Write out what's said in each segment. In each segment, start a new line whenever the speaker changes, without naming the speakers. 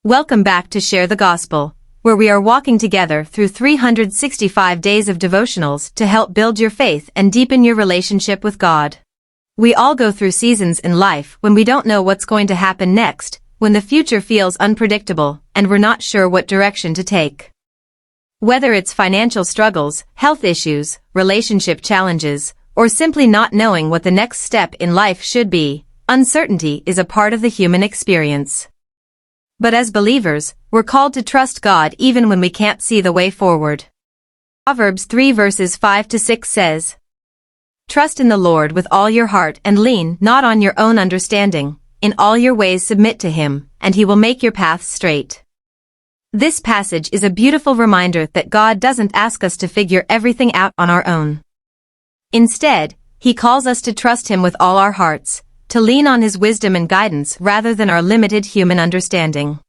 Welcome back to Share the Gospel, where we are walking together through 365 days of devotionals to help build your faith and deepen your relationship with God. We all go through seasons in life when we don't know what's going to happen next, when the future feels unpredictable, and we're not sure what direction to take. Whether it's financial struggles, health issues, relationship challenges, or simply not knowing what the next step in life should be, uncertainty is a part of the human experience. But as believers, we're called to trust God even when we can't see the way forward. Proverbs 3 verses 5 to 6 says, "Trust in the Lord with all your heart and lean not on your own understanding. In all your ways submit to Him, and He will make your paths straight." This passage is a beautiful reminder that God doesn't ask us to figure everything out on our own. Instead, He calls us to trust Him with all our hearts, to lean on His wisdom and guidance rather than our limited human understanding.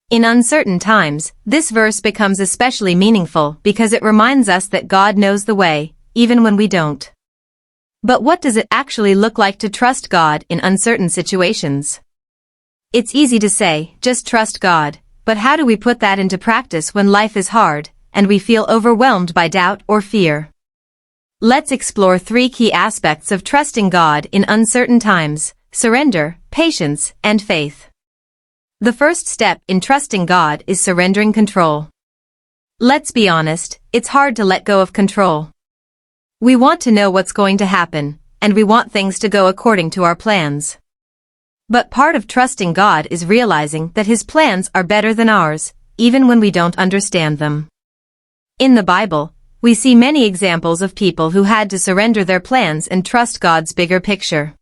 In uncertain times, this verse becomes especially meaningful because it reminds us that God knows the way, even when we don't. But what does it actually look like to trust God in uncertain situations? It's easy to say, just trust God, but how do we put that into practice when life is hard, and we feel overwhelmed by doubt or fear? Let's explore three key aspects of trusting God in uncertain times: surrender, patience, and faith. The first step in trusting God is surrendering control. Let's be honest, it's hard to let go of control. We want to know what's going to happen, and we want things to go according to our plans. But part of trusting God is realizing that His plans are better than ours, even when we don't understand them. In the Bible, we see many examples of people who had to surrender their plans and trust God's bigger picture.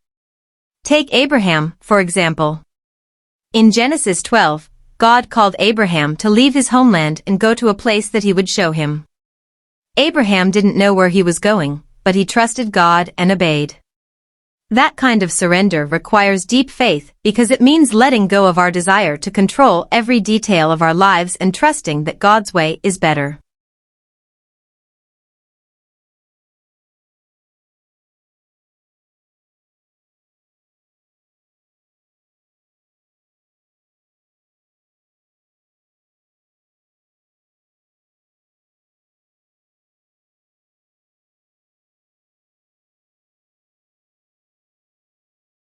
Take Abraham, for example. In Genesis 12, God called Abraham to leave his homeland and go to a place that He would show him. Abraham didn't know where he was going, but he trusted God and obeyed. That kind of surrender requires deep faith because it means letting go of our desire to control every detail of our lives and trusting that God's way is better.